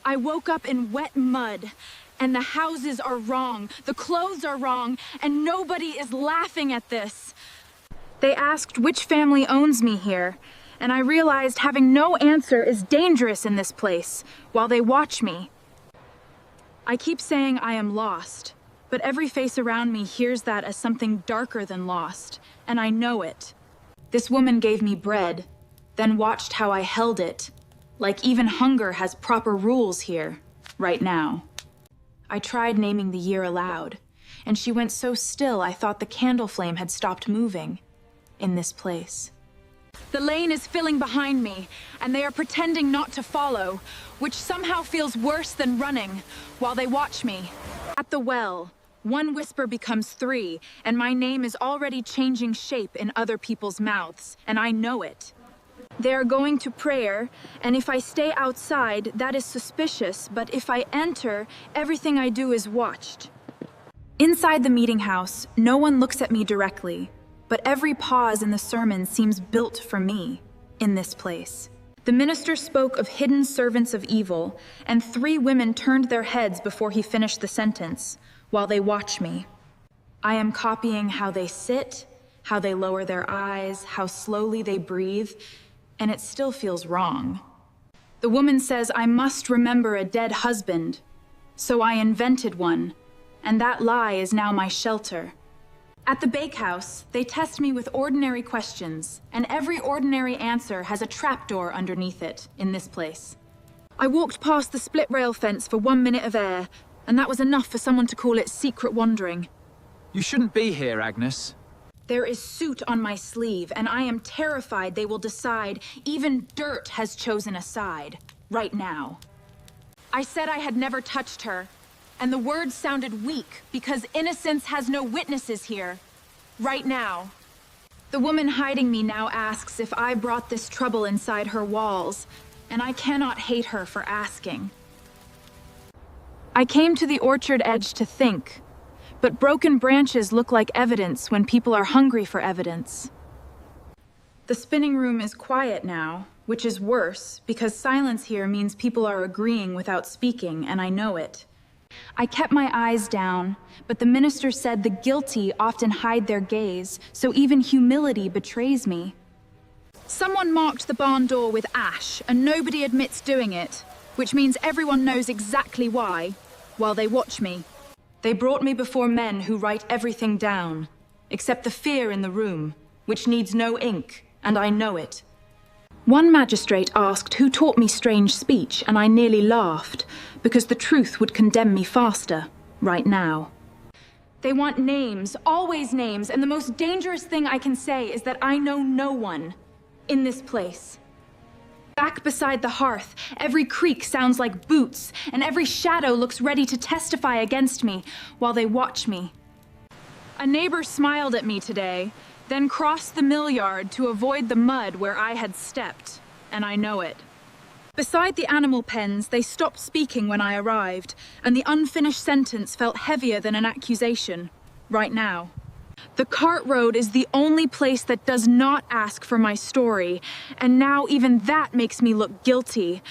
I woke up in wet mud, and the houses are wrong, the clothes are wrong, and nobody is laughing at this. They asked which family owns me here, and I realized having no answer is dangerous in this place while they watch me. I keep saying I am lost, but every face around me hears that as something darker than lost, and I know it. This woman gave me bread, then watched how I held it, like even hunger has proper rules here, right now. I tried naming the year aloud, and she went so still I thought the candle flame had stopped moving in this place. The lane is filling behind me, and they are pretending not to follow, which somehow feels worse than running, while they watch me. At the well, one whisper becomes three, and my name is already changing shape in other people's mouths, and I know it. They are going to prayer, and if I stay outside, that is suspicious, but if I enter, everything I do is watched. Inside the meeting house, no one looks at me directly, but every pause in the sermon seems built for me, in this place. The minister spoke of hidden servants of evil, and 3 women turned their heads before he finished the sentence, while they watch me. I am copying how they sit, how they lower their eyes, how slowly they breathe, and it still feels wrong. The woman says I must remember a dead husband, so I invented one, and that lie is now my shelter. At the bakehouse, they test me with ordinary questions, and every ordinary answer has a trapdoor underneath it in this place. I walked past the split rail fence for 1 minute of air, and that was enough for someone to call it secret wandering. You shouldn't be here, Agnes. There is soot on my sleeve, and I am terrified they will decide even dirt has chosen a side, right now. I said I had never touched her, and the words sounded weak because innocence has no witnesses here, right now. The woman hiding me now asks if I brought this trouble inside her walls, and I cannot hate her for asking. I came to the orchard edge to think, but broken branches look like evidence when people are hungry for evidence. The spinning room is quiet now, which is worse because silence here means people are agreeing without speaking, and I know it. I kept my eyes down, but the minister said the guilty often hide their gaze, so even humility betrays me. Someone marked the barn door with ash, and nobody admits doing it, which means everyone knows exactly why, while they watch me. They brought me before men who write everything down, except the fear in the room, which needs no ink, and I know it. One magistrate asked who taught me strange speech, and I nearly laughed, because the truth would condemn me faster, right now. They want names, always names, and the most dangerous thing I can say is that I know no one in this place. Back beside the hearth, every creak sounds like boots, and every shadow looks ready to testify against me while they watch me. A neighbor smiled at me today, then crossed the mill yard to avoid the mud where I had stepped, and I know it. Beside the animal pens, they stopped speaking when I arrived, and the unfinished sentence felt heavier than an accusation, right now. The cart road is the only place that does not ask for my story, and now even that makes me look guilty.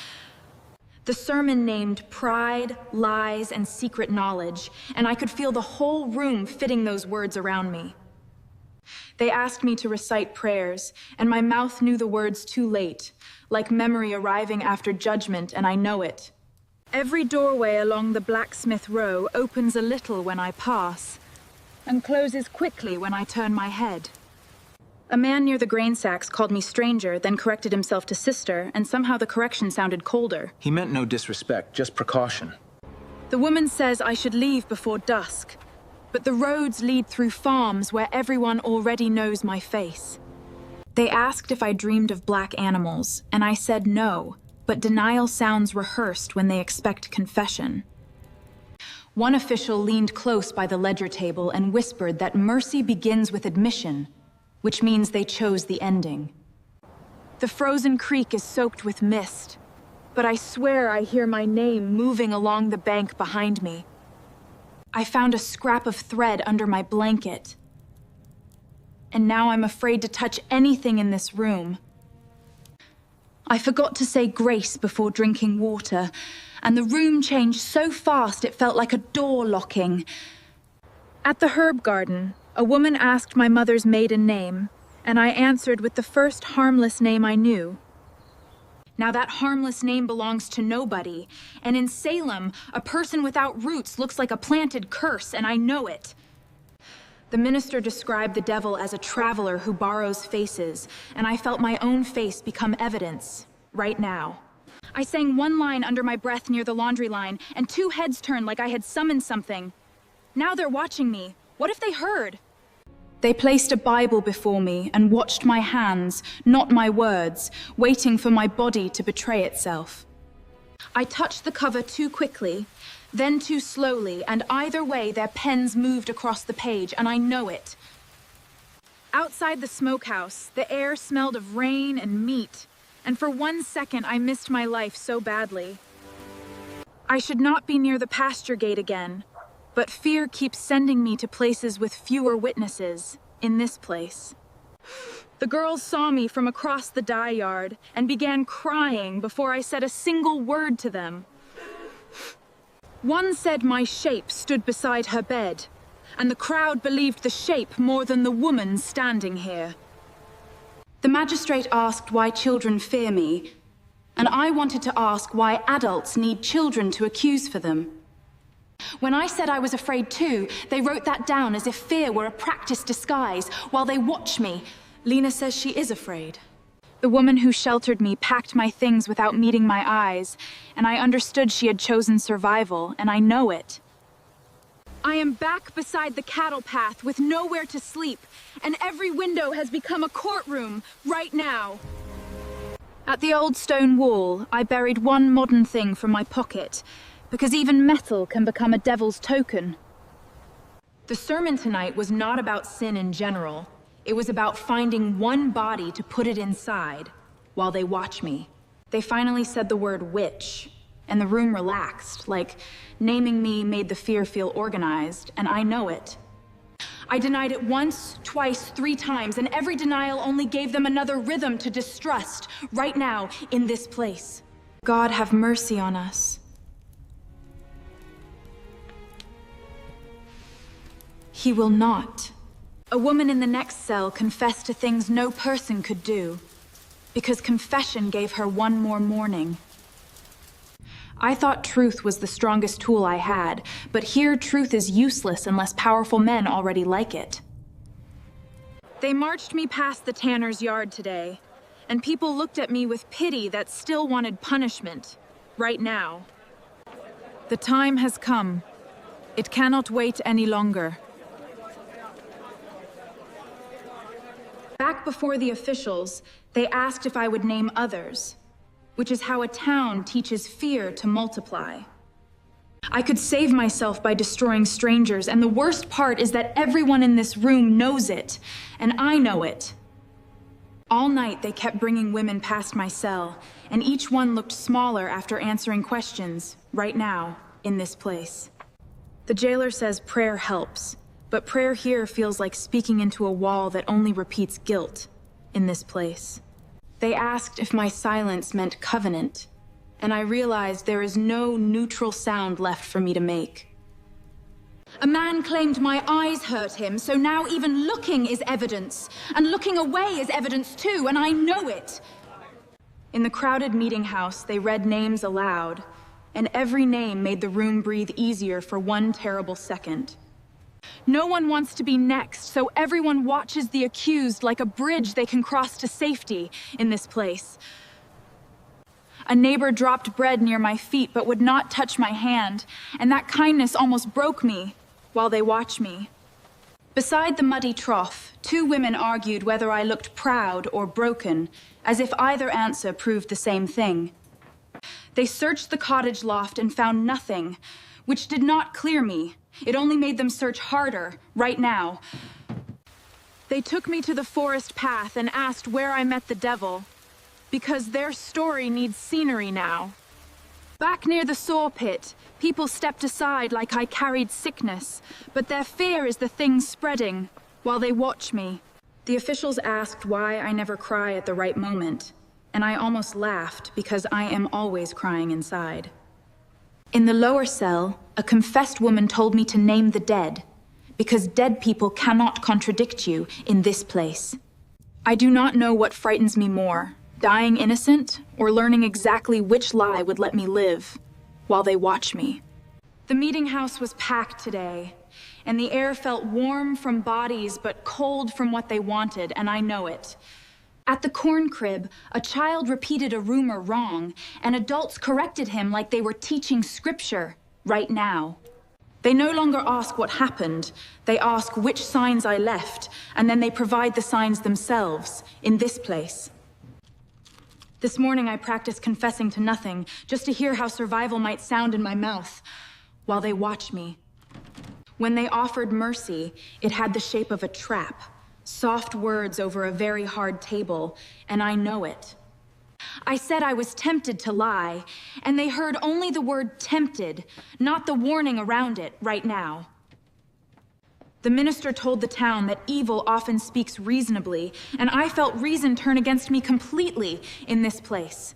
The sermon named Pride, Lies, and Secret Knowledge, and I could feel the whole room fitting those words around me. They asked me to recite prayers, and my mouth knew the words too late, like memory arriving after judgment, and I know it. Every doorway along the blacksmith row opens a little when I pass, and closes quickly when I turn my head. A man near the grain sacks called me stranger, then corrected himself to sister, and somehow the correction sounded colder. He meant no disrespect, just precaution. The woman says I should leave before dusk, but the roads lead through farms where everyone already knows my face. They asked if I dreamed of black animals, and I said no, but denial sounds rehearsed when they expect confession. One official leaned close by the ledger table and whispered that mercy begins with admission, which means they chose the ending. The frozen creek is soaked with mist, but I swear I hear my name moving along the bank behind me. I found a scrap of thread under my blanket, and now I'm afraid to touch anything in this room. I forgot to say grace before drinking water, and the room changed so fast it felt like a door locking. At the herb garden, a woman asked my mother's maiden name, and I answered with the first harmless name I knew. Now that harmless name belongs to nobody, and in Salem, a person without roots looks like a planted curse, and I know it. The minister described the devil as a traveler who borrows faces, and I felt my own face become evidence, right now. I sang one line under my breath near the laundry line, and 2 heads turned like I had summoned something. Now they're watching me. What if they heard? They placed a Bible before me and watched my hands, not my words, waiting for my body to betray itself. I touched the cover too quickly, then too slowly, and either way their pens moved across the page, and I know it. Outside the smokehouse, the air smelled of rain and meat, and for 1 second I missed my life so badly. I should not be near the pasture gate again, but fear keeps sending me to places with fewer witnesses, in this place. The girls saw me from across the dye yard and began crying before I said a single word to them. One said my shape stood beside her bed, and the crowd believed the shape more than the woman standing here. The magistrate asked why children fear me, and I wanted to ask why adults need children to accuse for them. When I said I was afraid too, they wrote that down as if fear were a practiced disguise while they watch me. Lina says she is afraid. The woman who sheltered me packed my things without meeting my eyes, and I understood she had chosen survival, and I know it. I am back beside the cattle path with nowhere to sleep, and every window has become a courtroom right now. At the old stone wall, I buried one modern thing from my pocket, because even metal can become a devil's token. The sermon tonight was not about sin in general. It was about finding one body to put it inside while they watch me. They finally said the word witch, and the room relaxed, like naming me made the fear feel organized, and I know it. I denied it once, twice, 3 times, and every denial only gave them another rhythm to distrust, right now, in this place. God have mercy on us. He will not. A woman in the next cell confessed to things no person could do, because confession gave her one more morning. I thought truth was the strongest tool I had, but here truth is useless unless powerful men already like it. They marched me past the tanner's yard today, and people looked at me with pity that still wanted punishment, right now. The time has come. It cannot wait any longer. Back before the officials, they asked if I would name others, which is how a town teaches fear to multiply. I could save myself by destroying strangers, and the worst part is that everyone in this room knows it, and I know it. All night they kept bringing women past my cell, and each one looked smaller after answering questions, right now, in this place. The jailer says prayer helps. But prayer here feels like speaking into a wall that only repeats guilt, in this place. They asked if my silence meant covenant, and I realized there is no neutral sound left for me to make. A man claimed my eyes hurt him, so now even looking is evidence, and looking away is evidence too, and I know it. In the crowded meeting house, they read names aloud, and every name made the room breathe easier for one terrible second. No one wants to be next, so everyone watches the accused like a bridge they can cross to safety in this place. A neighbor dropped bread near my feet but would not touch my hand, and that kindness almost broke me while they watch me. Beside the muddy trough, 2 women argued whether I looked proud or broken, as if either answer proved the same thing. They searched the cottage loft and found nothing, which did not clear me. It only made them search harder, right now. They took me to the forest path and asked where I met the devil, because their story needs scenery now. Back near the saw pit, people stepped aside like I carried sickness, but their fear is the thing spreading, while they watch me. The officials asked why I never cry at the right moment, and I almost laughed because I am always crying inside. In the lower cell, a confessed woman told me to name the dead, because dead people cannot contradict you in this place. I do not know what frightens me more, dying innocent or learning exactly which lie would let me live while they watch me. The meeting house was packed today, and the air felt warm from bodies but cold from what they wanted, and I know it. At the corn crib, a child repeated a rumor wrong, and adults corrected him like they were teaching scripture right now. They no longer ask what happened, they ask which signs I left, and then they provide the signs themselves, in this place. This morning I practiced confessing to nothing, just to hear how survival might sound in my mouth, while they watch me. When they offered mercy, it had the shape of a trap. Soft words over a very hard table, and I know it. I said I was tempted to lie, and they heard only the word tempted, not the warning around it right now. The minister told the town that evil often speaks reasonably, and I felt reason turn against me completely in this place.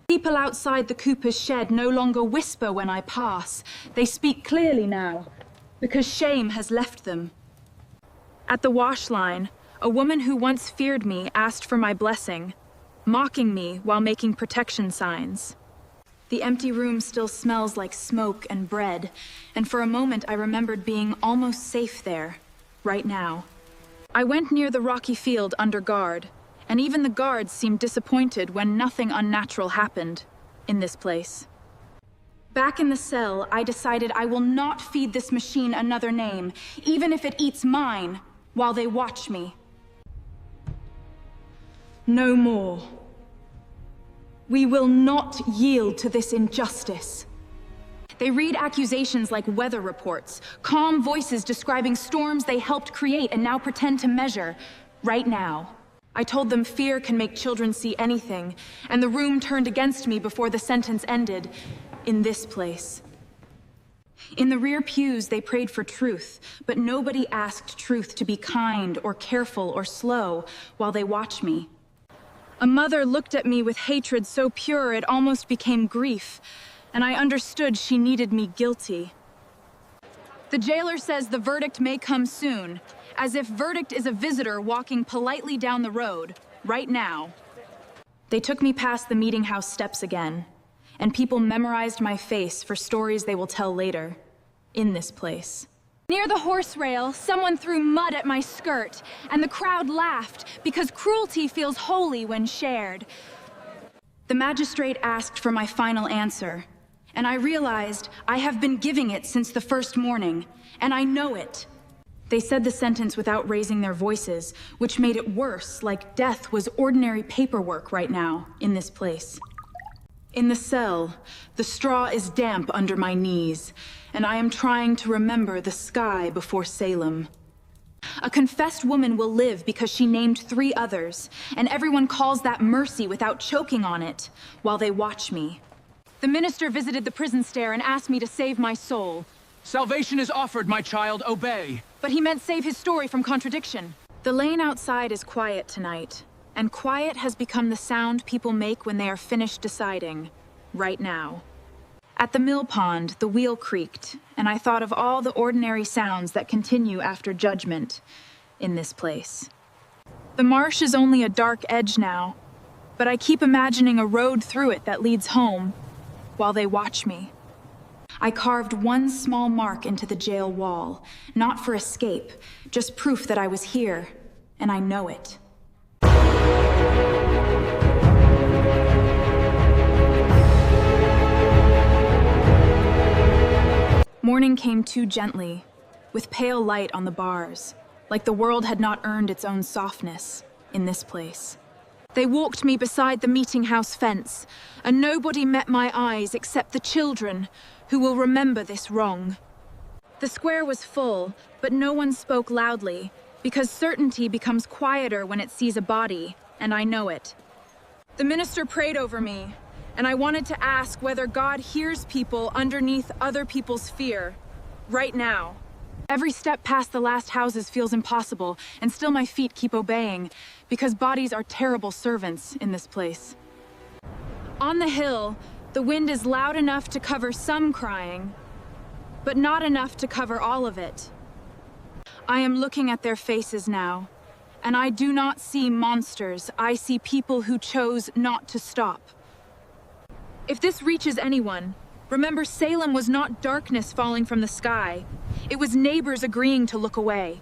People outside the cooper's shed no longer whisper when I pass. They speak clearly now, because shame has left them. At the wash line, a woman who once feared me asked for my blessing, mocking me while making protection signs. The empty room still smells like smoke and bread, and for a moment I remembered being almost safe there, right now. I went near the rocky field under guard, and even the guards seemed disappointed when nothing unnatural happened in this place. Back in the cell, I decided I will not feed this machine another name, even if it eats mine, while they watch me. No more. We will not yield to this injustice. They read accusations like weather reports, calm voices describing storms they helped create and now pretend to measure, right now. I told them fear can make children see anything, and the room turned against me before the sentence ended, in this place. In the rear pews, they prayed for truth, but nobody asked truth to be kind or careful or slow while they watch me. A mother looked at me with hatred so pure it almost became grief, and I understood she needed me guilty. The jailer says the verdict may come soon, as if verdict is a visitor walking politely down the road, right now. They took me past the meeting house steps again, and people memorized my face for stories they will tell later, in this place. Near the horse rail, someone threw mud at my skirt, and the crowd laughed because cruelty feels holy when shared. The magistrate asked for my final answer, and I realized I have been giving it since the first morning, and I know it. They said the sentence without raising their voices, which made it worse, like death was ordinary paperwork right now in this place. In the cell, the straw is damp under my knees, and I am trying to remember the sky before Salem. A confessed woman will live because she named 3 others, and everyone calls that mercy without choking on it, while they watch me. The minister visited the prison stair and asked me to save my soul. Salvation is offered, my child. Obey. But he meant save his story from contradiction. The lane outside is quiet tonight, and quiet has become the sound people make when they are finished deciding, right now. At the mill pond, the wheel creaked, and I thought of all the ordinary sounds that continue after judgment in this place. The marsh is only a dark edge now, but I keep imagining a road through it that leads home, while they watch me. I carved one small mark into the jail wall, not for escape, just proof that I was here, and I know it. Morning came too gently, with pale light on the bars, like the world had not earned its own softness in this place. They walked me beside the meeting house fence, and nobody met my eyes except the children who will remember this wrong. The square was full, but no one spoke loudly, because certainty becomes quieter when it sees a body, and I know it. The minister prayed over me, and I wanted to ask whether God hears people underneath other people's fear, right now. Every step past the last houses feels impossible, and still my feet keep obeying, because bodies are terrible servants in this place. On the hill, the The wind is loud enough to cover some crying, but not enough to cover all of it. I am looking at their faces now, and I do not see monsters. I see people who chose not to stop. If this reaches anyone, remember Salem was not darkness falling from the sky. It was neighbors agreeing to look away.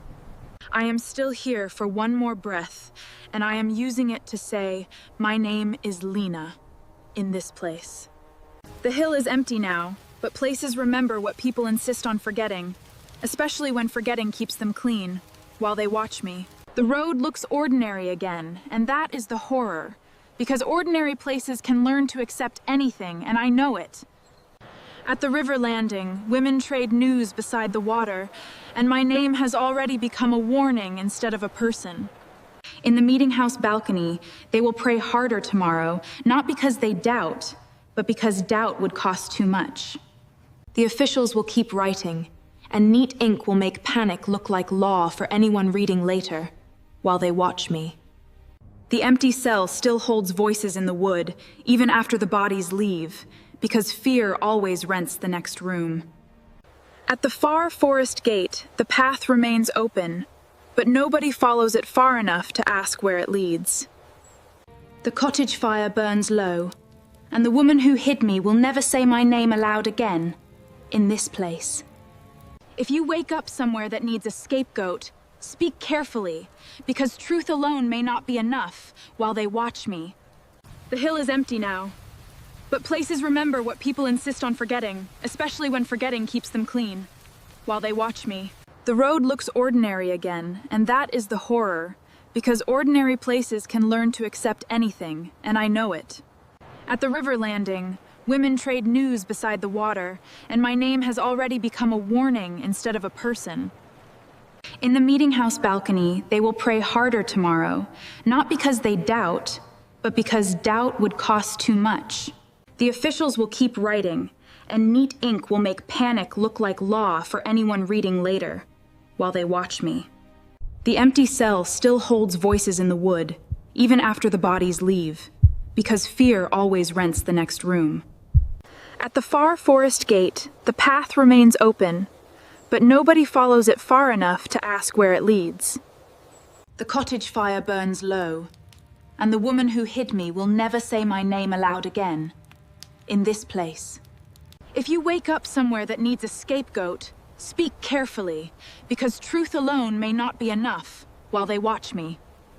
I am still here for one more breath, and I am using it to say, my name is Lina, in this place. The hill is empty now, but places remember what people insist on forgetting, especially when forgetting keeps them clean, while they watch me. The road looks ordinary again, and that is the horror, because ordinary places can learn to accept anything, and I know it. At the river landing, women trade news beside the water, and my name has already become a warning instead of a person. In the Meetinghouse balcony, they will pray harder tomorrow, not because they doubt, but because doubt would cost too much. The officials will keep writing, and neat ink will make panic look like law for anyone reading later, while they watch me. The empty cell still holds voices in the wood, even after the bodies leave, because fear always rents the next room. At the far forest gate, the path remains open, but nobody follows it far enough to ask where it leads. The cottage fire burns low, and the woman who hid me will never say my name aloud again, in this place. If you wake up somewhere that needs a scapegoat, speak carefully, because truth alone may not be enough while they watch me. The hill is empty now, but places remember what people insist on forgetting, especially when forgetting keeps them clean, while they watch me. The road looks ordinary again, and that is the horror, because ordinary places can learn to accept anything, and I know it. At the river landing, women trade news beside the water, and my name has already become a warning instead of a person. In the Meetinghouse balcony, they will pray harder tomorrow, not because they doubt, but because doubt would cost too much. The officials will keep writing, and neat ink will make panic look like law for anyone reading later, while they watch me. The empty cell still holds voices in the wood, even after the bodies leave, because fear always rents the next room. At the far forest gate, the path remains open, but nobody follows it far enough to ask where it leads. The cottage fire burns low, and the woman who hid me will never say my name aloud again, in this place. If you wake up somewhere that needs a scapegoat, speak carefully, because truth alone may not be enough while they watch me.